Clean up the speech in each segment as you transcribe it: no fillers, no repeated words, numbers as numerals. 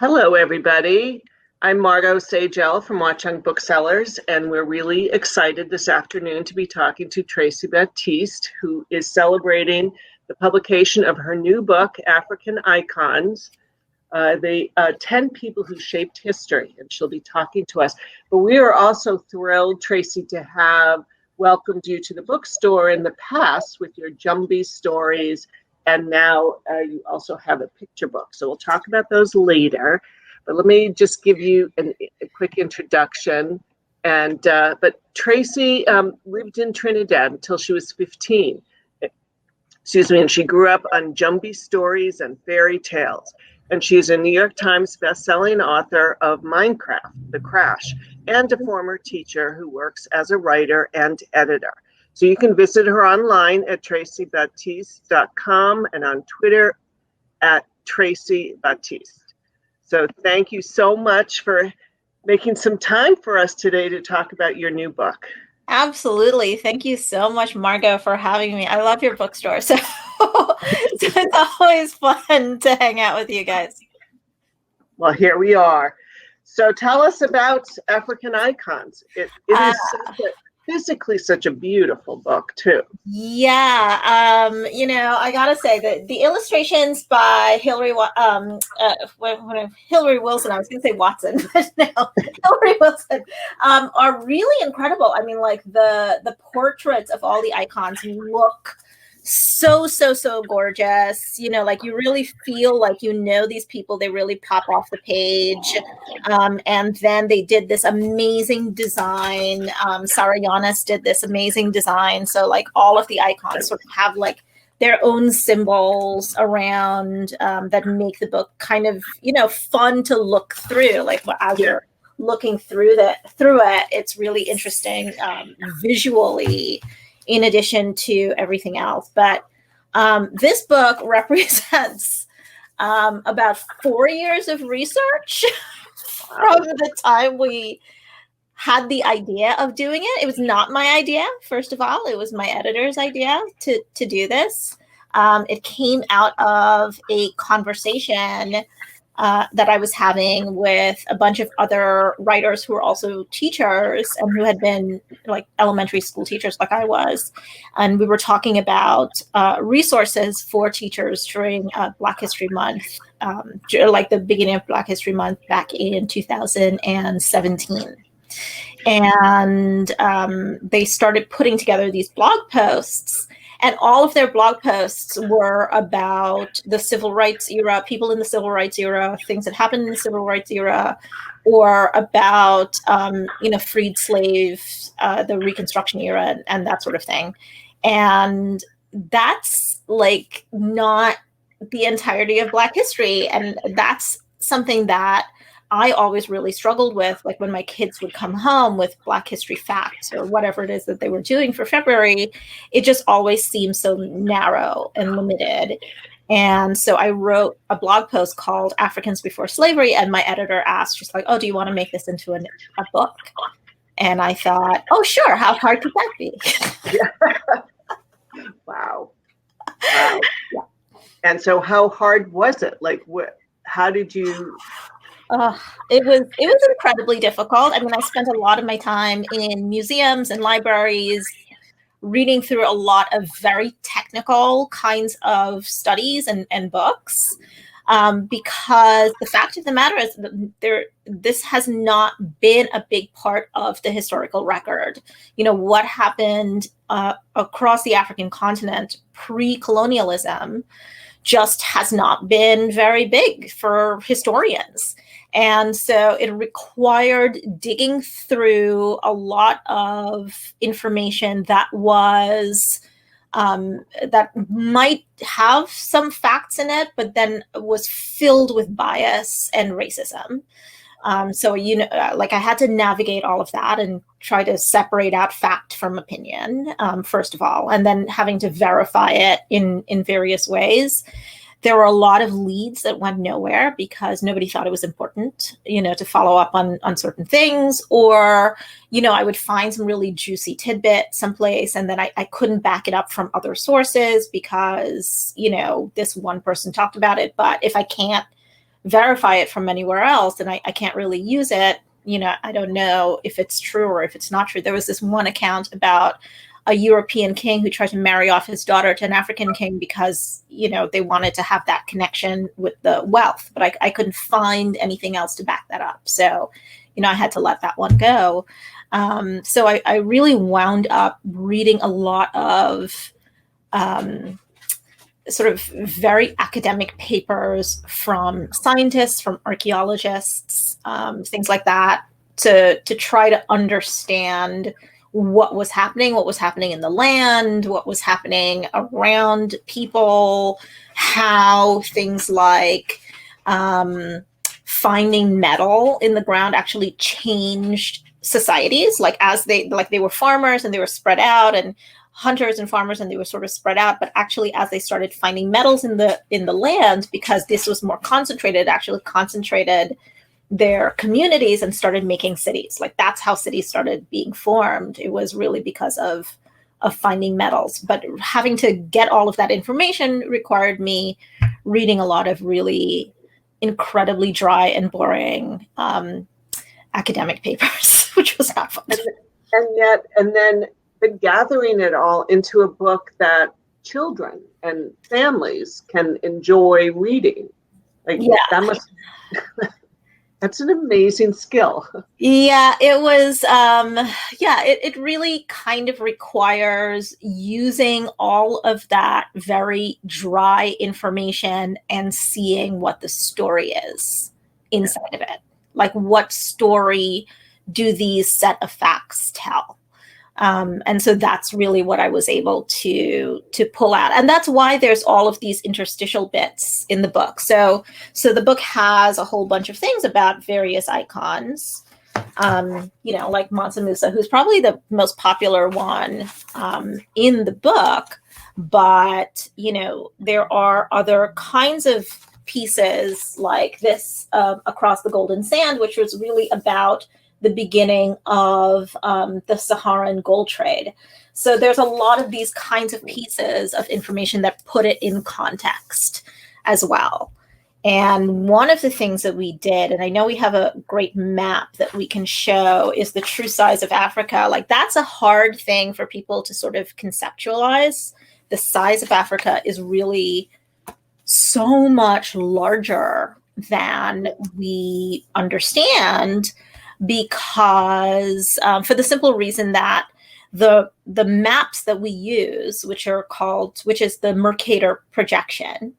Hello, everybody. I'm Margot Sagel from Watchung Booksellers, and we're really excited this afternoon to be talking to Tracey Baptiste, who is celebrating the publication of her new book, African Icons, the 10 People Who Shaped History, and she'll be talking to us. But we are also thrilled, Tracey, to have welcomed you to the bookstore in the past with your Jumbie stories, and now you also have a picture book. So we'll talk about those later. But let me just give you a quick introduction. But Tracey lived in Trinidad until she was 15. Excuse me, and she grew up on Jumbie stories and fairy tales. And she's a New York Times bestselling author of Minecraft, The Crash, and a former teacher who works as a writer and editor. So you can visit her online at traceybaptiste.com and on Twitter at Tracey Baptiste. So thank you so much for making some time for us today to talk about your new book. Absolutely. Thank you so much, Margot, for having me. I love your bookstore. So it's always fun to hang out with you guys. Well, here we are. So tell us about African Icons. It is physically such a beautiful book, too. Yeah. I got to say that the illustrations by Hillary Wilson, I was going to say Watson, but no, Hillary Wilson, are really incredible. I mean, like the portraits of all the icons look so gorgeous. Like you really feel like these people. They really pop off the page. And then they did this amazing design. Sarah Yanis did this amazing design. So like all of the icons sort of have like their own symbols around that make the book kind of fun to look through. Like as you're looking through it, it's really interesting visually, in addition to everything else. But this book represents about 4 years of research from the time we had the idea of doing it. It was not my idea, first of all. It was my editor's idea to do this. It came out of a conversation that I was having with a bunch of other writers who were also teachers and who had been like elementary school teachers like I was. And we were talking about resources for teachers during Black History Month, like the beginning of Black History Month back in 2017. And they started putting together these blog posts. And all of their blog posts were about the civil rights era, people in the civil rights era, things that happened in the civil rights era, or about, freed slaves, the Reconstruction era, and that sort of thing. And that's like not the entirety of Black history. And that's something that I always really struggled with, like when my kids would come home with Black history facts or whatever it is that they were doing for February, it just always seemed so narrow and limited. And so I wrote a blog post called Africans Before Slavery, and my editor asked, just like, oh, do you want to make this into a book? And I thought, oh, sure. How hard could that be? Wow. Yeah. And so how hard was it? Like, how did you... It was incredibly difficult. I mean, I spent a lot of my time in museums and libraries reading through a lot of very technical kinds of studies and books, because the fact of the matter is that this has not been a big part of the historical record. What happened across the African continent pre-colonialism just has not been very big for historians. And so it required digging through a lot of information that was that might have some facts in it, but then was filled with bias and racism. So, like I had to navigate all of that and try to separate out fact from opinion, first of all, and then having to verify it in various ways. There were a lot of leads that went nowhere because nobody thought it was important, to follow up on certain things, or, I would find some really juicy tidbit someplace and then I couldn't back it up from other sources because, this one person talked about it. But if I can't verify it from anywhere else, and I can't really use it. I don't know if it's true or if it's not true. There was this one account about a European king who tried to marry off his daughter to an African king because, they wanted to have that connection with the wealth, but I couldn't find anything else to back that up. So, I had to let that one go. So I really wound up reading a lot of sort of very academic papers from scientists, from archaeologists, things like that, to try to understand what was happening in the land, what was happening around people, how things like finding metal in the ground actually changed societies. Like they were farmers and they were spread out, and hunters and farmers, and they were sort of spread out. But actually, as they started finding metals in the land, because this was more concentrated, it actually concentrated their communities and started making cities. Like that's how cities started being formed. It was really because of finding metals. But having to get all of that information required me reading a lot of really incredibly dry and boring academic papers, which was not fun. And then gathering it all into a book that children and families can enjoy reading. That must that's an amazing skill. Yeah, it was it really kind of requires using all of that very dry information and seeing what the story is inside of it. Like, what story do these set of facts tell? And so that's really what I was able to pull out. And that's why there's all of these interstitial bits in the book. So the book has a whole bunch of things about various icons, like Mansa Musa, who's probably the most popular one in the book. But, there are other kinds of pieces like this Across the Golden Sand, which was really about the beginning of the Saharan gold trade. So there's a lot of these kinds of pieces of information that put it in context as well. And one of the things that we did, and I know we have a great map that we can show, is the true size of Africa. Like, that's a hard thing for people to sort of conceptualize. The size of Africa is really so much larger than we understand, because for the simple reason that the maps that we use, which is the Mercator Projection,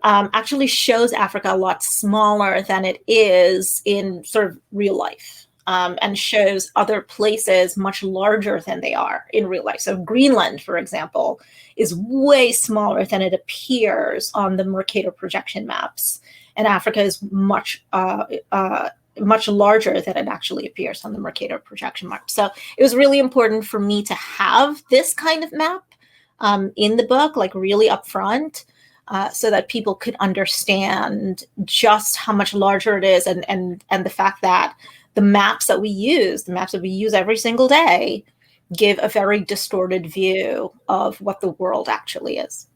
actually shows Africa a lot smaller than it is in sort of real life, and shows other places much larger than they are in real life. So Greenland, for example, is way smaller than it appears on the Mercator Projection maps, and Africa is much larger than it actually appears on the Mercator Projection map. So it was really important for me to have this kind of map in the book, like really upfront, so that people could understand just how much larger it is, and the fact that the maps that we use every single day, give a very distorted view of what the world actually is.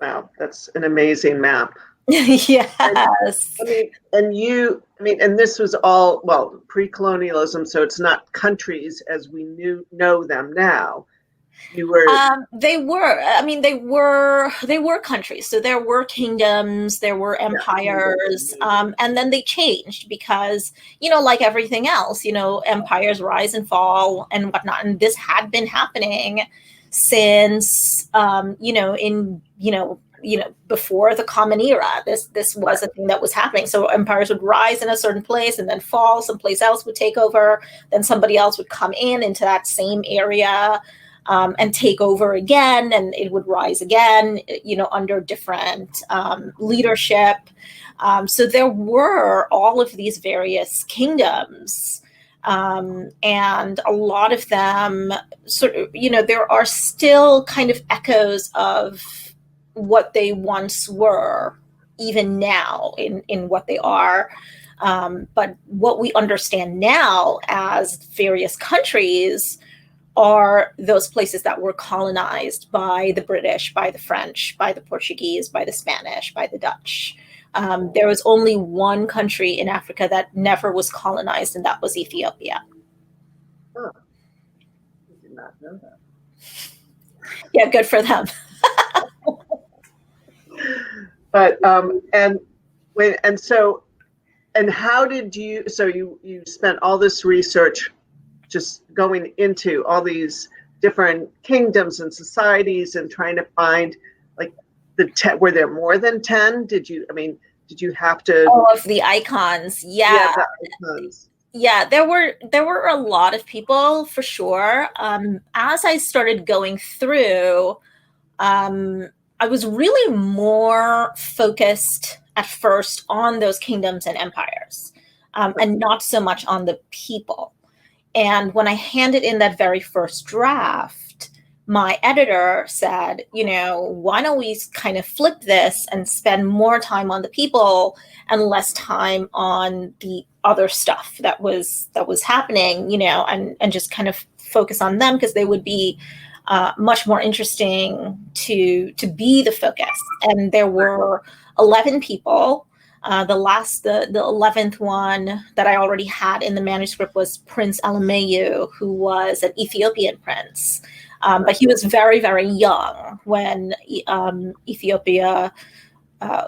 Wow, that's an amazing map. Yes. And this was all, pre-colonialism, so it's not countries as we know them now. They were countries. So there were kingdoms, there were empires, and then they changed because, like everything else, empires rise and fall and whatnot. And this had been happening since, before the Common Era. This was a thing that was happening. So empires would rise in a certain place and then fall, someplace else would take over, then somebody else would come into that same area and take over again, and it would rise again, under different leadership. So there were all of these various kingdoms, and a lot of them sort of, there are still kind of echoes of what they once were, even now in what they are. But what we understand now as various countries are those places that were colonized by the British, by the French, by the Portuguese, by the Spanish, by the Dutch. There was only one country in Africa that never was colonized, and that was Ethiopia. Oh, I did not know that. Yeah, good for them. But how did you? So you spent all this research just going into all these different kingdoms and societies and trying to find like were there more than 10? Did you have to all of the icons? Yeah, the icons. Yeah, there were a lot of people for sure. As I started going through, I was really more focused at first on those kingdoms and empires, and not so much on the people. And when I handed in that very first draft, my editor said, why don't we kind of flip this and spend more time on the people and less time on the other stuff that was happening, and just kind of focus on them because they would be much more interesting to be the focus. And there were 11 people. The 11th one that I already had in the manuscript was Prince Alamayu, who was an Ethiopian prince. But he was very, very young when Ethiopia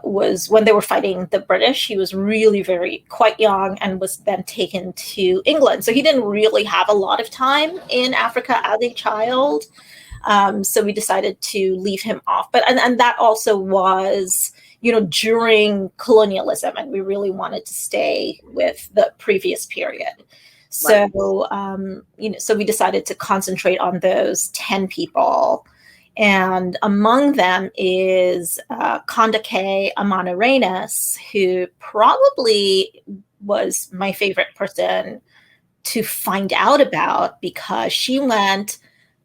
when they were fighting the British. He was really quite young and was then taken to England. So he didn't really have a lot of time in Africa as a child. So we decided to leave him off. But and that also was, during colonialism, and we really wanted to stay with the previous period. So, so we decided to concentrate on those 10 people. And among them is Kondake Amanirenas, who probably was my favorite person to find out about because she went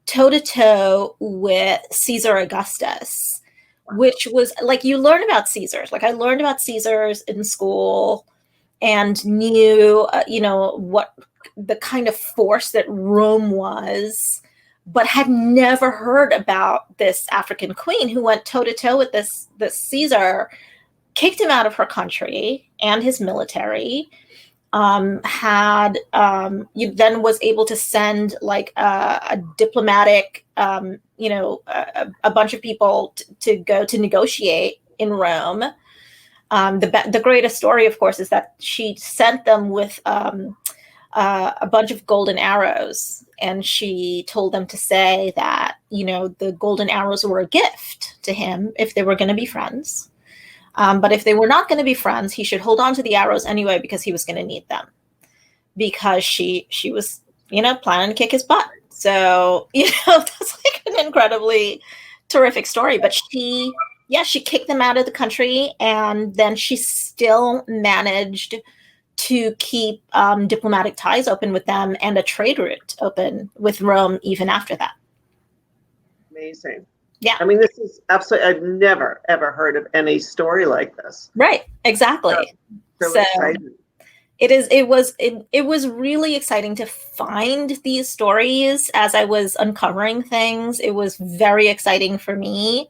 toe-to-toe with Caesar Augustus, which was like, you learn about Caesars. Like I learned about Caesars in school and knew, what the kind of force that Rome was, but had never heard about this African queen who went toe-to-toe with this Caesar, kicked him out of her country and his military, then was able to send like a diplomatic, a bunch of people to go to negotiate in Rome. The greatest story, of course, is that she sent them with a bunch of golden arrows, and she told them to say that, the golden arrows were a gift to him if they were going to be friends. But if they were not going to be friends, he should hold on to the arrows anyway because he was going to need them. Because she was, planning to kick his butt. So, that's like an incredibly terrific story. But she kicked them out of the country, and then she still managed to keep diplomatic ties open with them and a trade route open with Rome even after that. Amazing. Yeah. I mean, this is absolutely, I've never, ever heard of any story like this. Right. Exactly. So exciting. It was really exciting to find these stories as I was uncovering things. It was very exciting for me.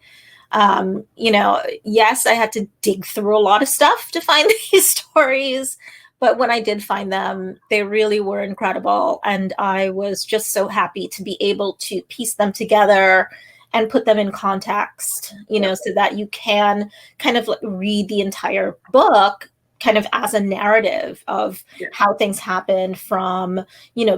Yes, I had to dig through a lot of stuff to find these stories, but when I did find them, they really were incredible. And I was just so happy to be able to piece them together and put them in context, so that you can kind of read the entire book kind of as a narrative of how things happened from,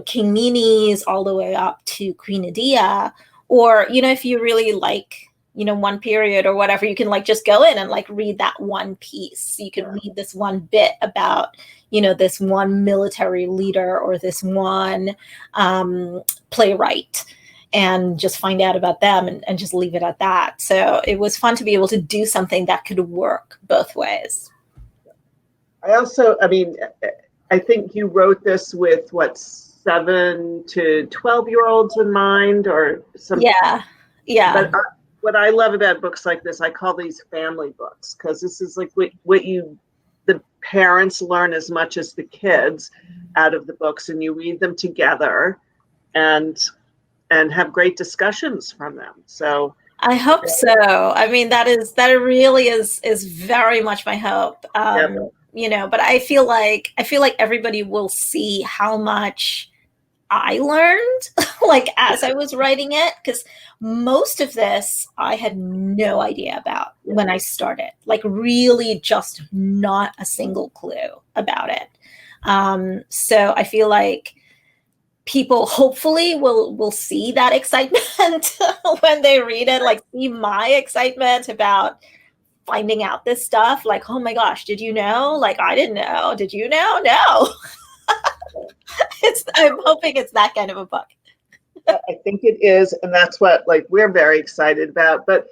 King Menes all the way up to Queen Adia. Or, if you really like, one period or whatever, you can like just go in and like read that one piece. You can read this one bit about, this one military leader or this one playwright, and just find out about them and just leave it at that. So it was fun to be able to do something that could work both ways. I think you wrote this with 7 to 12-year-olds in mind, or something. Yeah. But what I love about books like this, I call these family books, because this is like the parents learn as much as the kids out of the books, and you read them together. And and have great discussions from them. So I hope so. I mean, that really is very much my hope. Yep. But I feel like everybody will see how much I learned like as I was writing it, because most of this I had no idea about when I started, like really just not a single clue about it. So I feel like people hopefully will see that excitement when they read it, like see my excitement about finding out this stuff. Like, oh my gosh, did you know? Like, I didn't know. Did you know? No. I'm hoping it's that kind of a book. I think it is, and that's what we're very excited about. But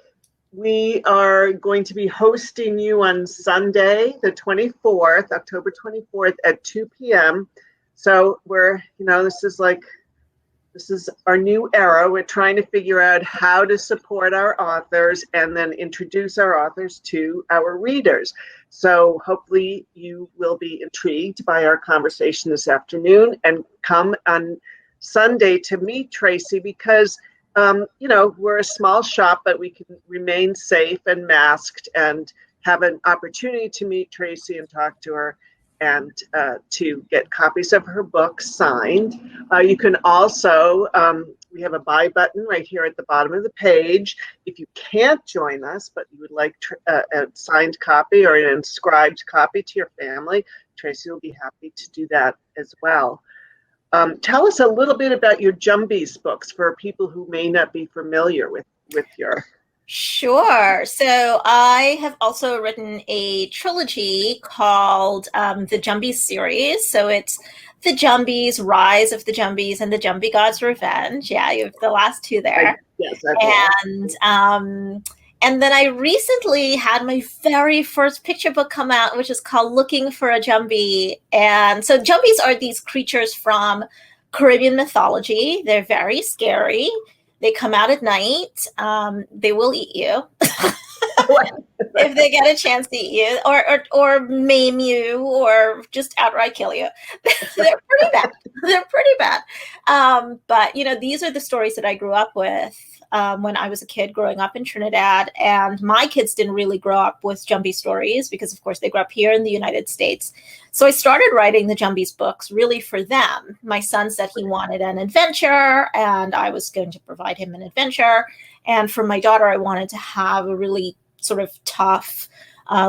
we are going to be hosting you on Sunday, the 24th, October 24th at 2 p.m. So we're, this is our new era. We're trying to figure out how to support our authors and then introduce our authors to our readers. So hopefully you will be intrigued by our conversation this afternoon and come on Sunday to meet Tracey, because we're a small shop, but we can remain safe and masked and have an opportunity to meet Tracey and talk to her and to get copies of her book signed. You can also, we have a buy button right here at the bottom of the page. If you can't join us, but you would like a signed copy or an inscribed copy to your family, Tracey will be happy to do that as well. Tell us a little bit about your Jumbie's books for people who may not be familiar with your... Sure. So I have also written a trilogy called the Jumbie series. So it's the Jumbies, Rise of the Jumbies, and the Jumbie God's Revenge. Yeah, you have the last two there. Yes. And then I recently had my very first picture book come out, which is called Looking for a Jumbie. And so Jumbies are these creatures from Caribbean mythology. They're very scary. They come out at night. They will eat you if they get a chance to eat you, or maim you, or just outright kill you. They're pretty bad. They're pretty bad. But these are the stories that I grew up with when I was a kid growing up in Trinidad. And my kids didn't really grow up with Jumbie stories because, of course, they grew up here in the United States. So I started writing the Jumbies books really for them. My son said he wanted an adventure, and I was going to provide him an adventure. And for my daughter, I wanted to have a really sort of tough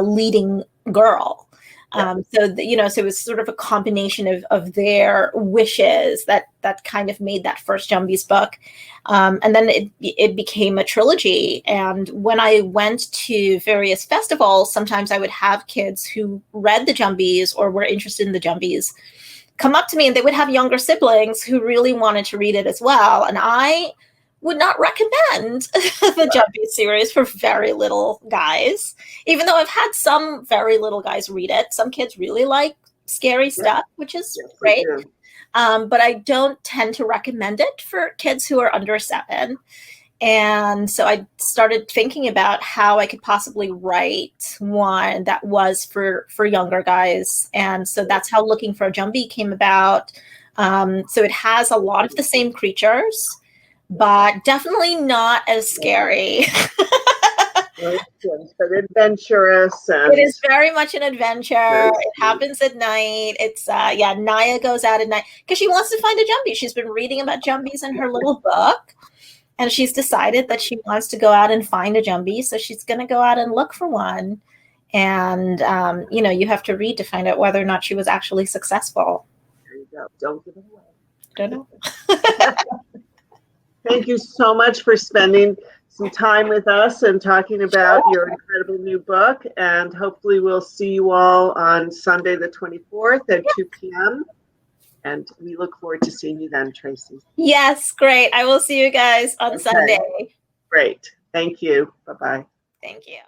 leading girl. So it was sort of a combination of their wishes that kind of made that first Jumbies book. And then it became a trilogy. And when I went to various festivals, sometimes I would have kids who read the Jumbies or were interested in the Jumbies come up to me, and they would have younger siblings who really wanted to read it as well. And I would not recommend the Jumbie series for very little guys, even though I've had some very little guys read it. Some kids really like scary stuff, which is great. But I don't tend to recommend it for kids who are under 7. And so I started thinking about how I could possibly write one that was for younger guys. And so that's how Looking for a Jumbie came about. So it has a lot of the same creatures, but definitely not as scary. But adventurous. It is very much an adventure. It happens at night. It's Naya goes out at night because she wants to find a Jumbie. She's been reading about Jumbies in her little book, and she's decided that she wants to go out and find a Jumbie. So she's going to go out and look for one. And you have to read to find out whether or not she was actually successful. There you go. Don't give it away. Don't know. Thank you so much for spending some time with us and talking about your incredible new book. And hopefully we'll see you all on Sunday, the 24th at 2 p.m. And we look forward to seeing you then, Tracey. Yes, great. I will see you guys on Sunday. Great. Thank you. Bye-bye. Thank you.